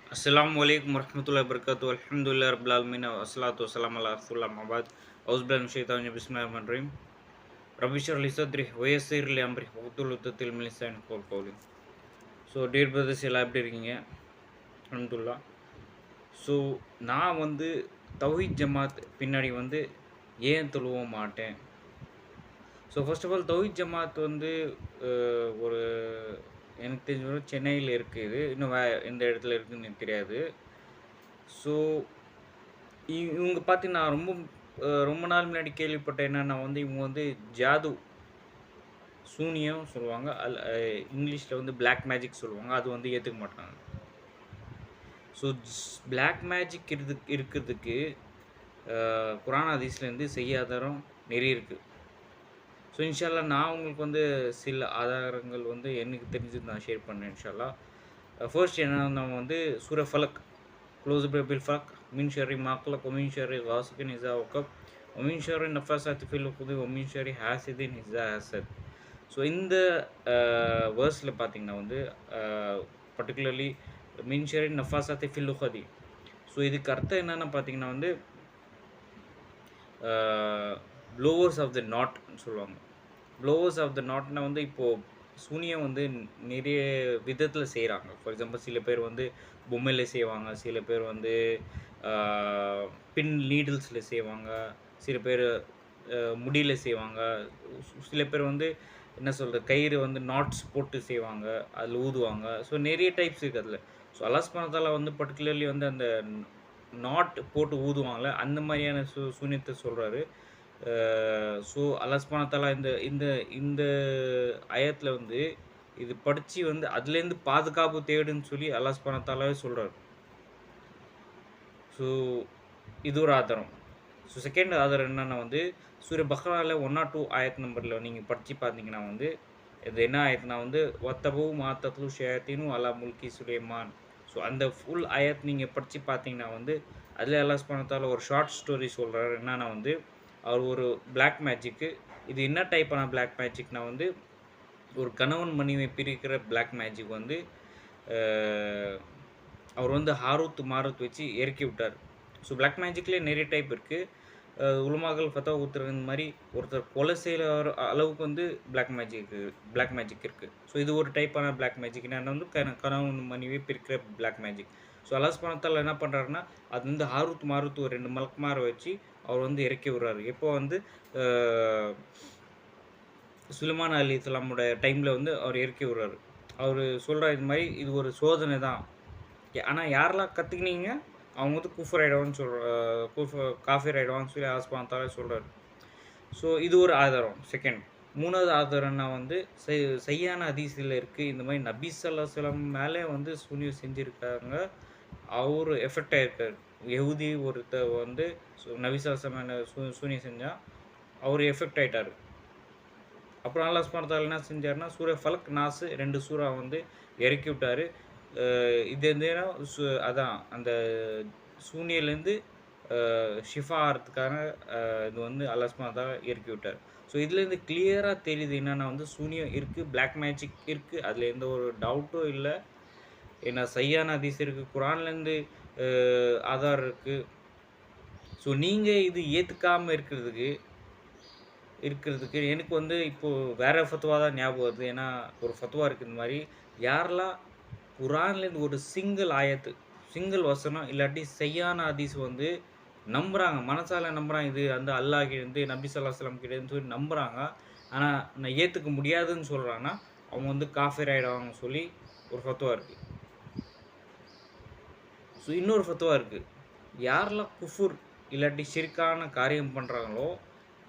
Assalamualaikum warahmatullahi wabarakatuh. Alhamdulillah rabbil alamin wassalatu wassalamu ala rasulillah mabad. Auzubillahi minasyaitonir bismillahirrahmanirrahim. Rabbi shrah li sadri wa yassir li amri wahlul 'uqdatam min lisani yafqahu qawli. So dear brothers எல்லாம் எப்படி இருக்கீங்க? அல்ஹம்துலில்லாஹ். So நான் வந்து தௌஹீத் ஜமாத் பின்னாடி வந்து ஏன் தொழுவ மாட்டேன்? ஸோ ஃபர்ஸ்ட் ஆஃப் ஆல் தௌஹீத் ஜமாத் வந்து ஒரு எனக்கு தெரிஞ்ச வரை சென்னையில இருக்கு இது. இன்னும் எந்த இடத்துல இருக்குன்னு எனக்கு தெரியாது. ஸோ இவங்க பார்த்தீங்கன்னா ரொம்ப நாள் முன்னாடி கேள்விப்பட்டேன் என்னன்னா வந்து இவங்க வந்து ஜாது சூனியம் சொல்லுவாங்க. இங்கிலீஷ்ல வந்து பிளாக் மேஜிக் சொல்லுவாங்க. அது வந்து ஏத்துக்க மாட்டாங்க. ஸோ பிளாக் மேஜிக் இருக்கிறதுக்கு குர்ஆன் ஹதீஸ்லேருந்து செய்ய ஆதாரம் நிறைய இருக்குது. ஸோ இன்ஷா அல்லாஹ் நான் உங்களுக்கு வந்து சில ஆதாரங்கள் வந்து எனக்கு தெரிஞ்சது நான் ஷேர் பண்ணேன் இன்ஷா அல்லாஹ். ஃபர்ஸ்ட் என்னன்னா நம்ம வந்து சூர ஃபலக் க்ளோஸ் பில் ஃபலக் மின் ஷர்ரி மா கலக் வ மின் ஷர்ரி காசிகின் இஸா வகப் வ மின் ஷர்ரி நஃபாஸாத்தி ஃபில் உக்து வ மின் ஷர்ரி ஹாசிதின் இஸா ஹஸத். ஸோ இந்த வேர்ஸில் பார்த்தீங்கன்னா வந்து பர்டிகுலர்லி மின் ஷர்ரி நஃபாஸாத்தி ஃபில் உக்தி. ஸோ இதுக்கு அர்த்தம் என்னென்னு பார்த்தீங்கன்னா வந்து ப்ளோவர்ஸ் ஆஃப் த நாட்னு சொல்லுவாங்க. ப்ளோவர்ஸ் ஆஃப் த நாட்னா வந்து இப்போது சூனியம் வந்து நிறைய விதத்தில் செய்கிறாங்க. ஃபார் எக்ஸாம்பிள் சில பேர் வந்து பொம்மையில் செய்வாங்க, சில பேர் வந்து பின் நீடில்ஸில் செய்வாங்க, சில பேர் முடியில் செய்வாங்க, சில பேர் வந்து என்ன சொல்கிறது கயிறு வந்து நாட்ஸ் போட்டு செய்வாங்க, அதில் ஊதுவாங்க. ஸோ நிறைய டைப்ஸ் இருக்குது அதில். ஸோ அல்லாஹ் சுப்ஹானஹு வ தஆலா வந்து பர்டிகுலர்லி வந்து அந்த நாட் போட்டு ஊதுவாங்கள்ல, அந்த மாதிரியான சூனியத்தை சொல்கிறாரு. ஸோ அல்லாஹ் சுப்ஹானஹு வ தஆலா இந்த இந்த இந்த ஆயத்தில் வந்து இது படித்து வந்து அதுலேருந்து பாதுகாப்பு தேடுன்னு சொல்லி அல்லாஹ் சுப்ஹானஹு வ தஆலாவே சொல்கிறார். ஸோ இது ஒரு ஆதாரம். ஸோ செகண்ட் ஆதாரம் என்னென்னா வந்து சூர பக்ரால 102 ஆயத் நம்பரில் நீங்கள் படித்து பார்த்தீங்கன்னா வந்து இது என்ன ஆயத்துனா வந்து வத்தபு மாத்தத்லு ஷயாத்தீனு அலா முல்கி சுலைமான். ஸோ அந்த ஃபுல் ஆயத் நீங்கள் படித்து பார்த்தீங்கன்னா வந்து அதில் அல்லாஹ் சுப்ஹானஹு வ தஆலா ஒரு ஷார்ட் ஸ்டோரி சொல்கிறார். என்னென்னா வந்து அவர் ஒரு பிளாக் மேஜிக்கு. இது என்ன டைப்பான பிளாக் மேஜிக்னா வந்து ஒரு கணவன் மனைவியை பிரிக்கிற பிளாக் மேஜிக் வந்து அவர் வந்து ஹாரூத் மாரூத் வச்சு இறக்கி விட்டார். ஸோ பிளாக் மேஜிக்லேயே நிறைய டைப் இருக்குது. உலமாக்கள் ஃபத்வா கொடுத்துருக்க இந்த மாதிரி ஒருத்தர் கொலை செய்கிற அளவுக்கு வந்து பிளாக் மேஜிக் இருக்குது. ஸோ இது ஒரு டைப்பான பிளாக் மேஜிக். என்னென்னா வந்து கணவன் மனைவியை பிரிக்கிற பிளாக் மேஜிக். ஸோ அல்லாஹ் சுப்ஹானஹு வ தஆலா என்ன பண்ணுறாருன்னா அது வந்து ஹாரூத் மாரூத் ஒரு 2 மலக்குமாரை வச்சு அவர் வந்து இறக்கி விடுறாரு. எப்போ வந்து சுலைமான் அலைஹிஸ்ஸலாமோட டைமில் வந்து அவர் இறக்கி விடுறாரு. அவர் சொல்கிறார் இது மாதிரி இது ஒரு சோதனை தான். ஆனால் யாரெல்லாம் கற்றுக்கினீங்க அவங்க வந்து குஃபர் ஆகிடுவான்னு காஃபிர் ஆகிடுவான்னு சொல்லி அல்லாஹ் சுப்ஹானஹு வ தஆலா சொல்கிறார். ஸோ இது ஒரு ஆதாரம். செகண்ட் மூணாவது ஆதாரம்னா வந்து சையான ஹதீஸில் இருக்குது. இந்த மாதிரி நபி ஸல்லல்லாஹு அலைஹி வஸல்லம் மேலே வந்து சூனியம் செஞ்சுருக்காங்க. அவர் எஃபெக்ட் ஆகிருக்கார். யஹூதி ஒருத்தர் வந்து நபி ஸல்லல்லாஹு அலைஹி வஸல்லம் மேலே சூனியம் செஞ்சால் அவர் எஃபெக்ட் ஆகிட்டார். அப்புறம் அல்லாஹ் சுப்ஹானஹு வ தஆலா என்ன செஞ்சார்னா சூர ஃபலக் நாஸ் 2 சூறா வந்து இறக்கி விட்டார். இது அதான் அந்த சூனியிலேருந்து ஷிஃபா ஆகிறதுக்கான இது வந்து அல்லாஹ் சுப்ஹானஹு வ தஆலா இறக்கி விட்டார். ஸோ இதுலேருந்து கிளியராக தெரியுது என்னென்னா வந்து சூனியம் இருக்குது, பிளாக் மேஜிக் இருக்குது, அதில் எந்த ஒரு டவுட்டும் இல்லை. ஏன்னா சையான ஹதீஸ் இருக்குது, குர்ஆன்லேருந்து ஆதாரம் இருக்குது. ஸோ நீங்கள் இது ஏற்றுக்காமல் இருக்கிறதுக்கு எனக்கு வந்து இப்போது வேறு ஃபத்வா தான் ஞாபகம் வருது. ஏன்னா ஒரு ஃபத்வா இருக்குது இந்த மாதிரி யாரெல்லாம் குர்ஆன்லேருந்து ஒரு சிங்கிள் வசனம் இல்லாட்டி சையான ஹதீஸ் வந்து நம்புகிறாங்க, மனசால் நம்புகிறாங்க, இது வந்து அல்லாஹ் கிட்டேருந்து நபி ஸல்லல்லாஹு அலைஹி வஸல்லம் கிட்டேருந்து சொல்லி நம்புகிறாங்க, ஆனால் நான் ஏற்றுக்க முடியாதுன்னு சொல்கிறாங்கன்னா அவங்க வந்து காஃபிர் ஆகிடுவாங்கன்னு சொல்லி ஒரு ஃபத்வா இருக்குது. ஸோ இன்னொரு ஃபத்வா இருக்குது, யாரெல்லாம் குஃபுர் இல்லாட்டி ஷிர்கான காரியம் பண்ணுறாங்களோ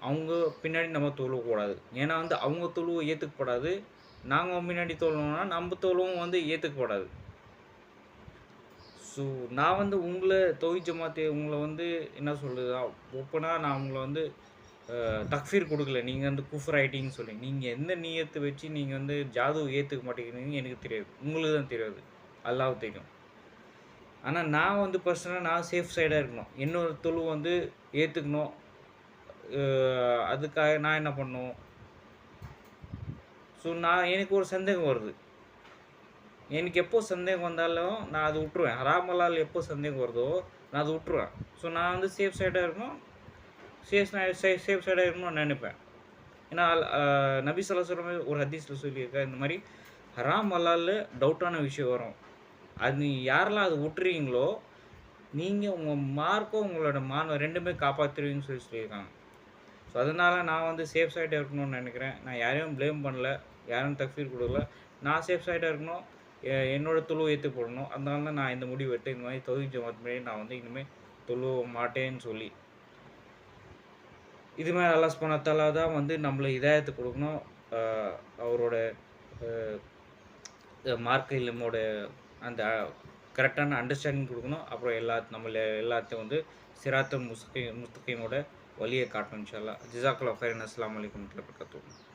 அவங்க பின்னாடி நம்ம தொழக்கூடாது. ஏன்னா வந்து அவங்க தொழுவை ஏற்றுக்கப்படாது, நாங்கள் முன்னாடி தொழுவோம்னா நம்ம தொழுவும் வந்து ஏற்றுக்கப்படாது. ஸோ நான் வந்து தௌஹீத் ஜமாத் உங்களை வந்து என்ன சொல்கிறது ஓப்பனாக நான் உங்களை வந்து தக்ஃபீர் கொடுக்கல, நீங்கள் வந்து குஃபர் ஆகிட்டீங்கன்னு சொல்லி. நீங்கள் எந்த நியத்தை வச்சு நீங்கள் வந்து ஜாதுவை ஏற்றுக்க மாட்டேங்கிறீங்க எனக்கு தெரியாது, உங்களுக்கு தான் தெரியாது, அல்லாஹ்வுக்கு தெரியும். ஆனால் நான் வந்து பர்சனலாக நான் சேஃப் சைடாக இருக்கணும், என்னோட தொழு வந்து ஏற்றுக்கணும். அதுக்காக நான் என்ன பண்ணணும்? ஸோ எனக்கு ஒரு சந்தேகம் வருது, எனக்கு எப்போ சந்தேகம் வந்தாலும் நான் அது விட்ருவேன். ஹராம் ஹலால் எப்போ சந்தேகம் வருதோ நான் அதை விட்ருவேன். ஸோ நான் வந்து சேஃப் சைடாக இருக்கணும். சேஃப் சைடாக இருக்கணும்னு நினைப்பேன். ஏன்னா நபி ஸல்லல்லாஹு அலைஹி வஸல்லம் ஒரு ஹதீஸில் சொல்லியிருக்காரு, இந்த மாதிரி ஹராம் ஹலால்ல டவுட்டான விஷயம் வரும். அது யாரெல்லாம் அதை விட்டுறீங்களோ நீங்கள் உங்கள் மார்க்கும் உங்களோட மானம் 2மே காப்பாற்றுவீங்கன்னு சொல்லியிருக்காங்க. ஸோ அதனால் நான் வந்து சேஃப் சைடாக இருக்கணும்னு நினைக்கிறேன். நான் யாரையும் ப்ளேம் பண்ணல, யாரும் தக்ஃபீர் கொடுக்கல. நான் சேஃப் சைடாக இருக்கணும், என்னோட தொழுவை ஏற்று போடணும். அதனால தான் நான் இந்த முடிவு எடுத்தேன். இந்த மாதிரி தௌஹீத் ஜமாத் முன்னாடி நான் வந்து இனிமேல் தொழுவ மாட்டேன்னு சொல்லி. இதுமாதிரி அல்லாஹ் சுப்ஹானஹு வ தஆலா தான் வந்து நம்மளை ஹிதாயத்து கொடுக்கணும். அவரோட மார்க்க இல்மோட அந்த கரெக்டான அண்டர்ஸ்டாண்டிங் கொடுக்கணும். அப்புறம் நம்மள எல்லாத்தையும் வந்து சிராத்துல் முஸ்தகீமோட வழியை காட்டணும் இன்ஷா அல்லாஹ். ஜஸாக்கல்லாஹு ஹைரன். அஸ்ஸலாமு அலைக்கும் வரஹ்மத்துல்லாஹி வபரகாத்துஹு.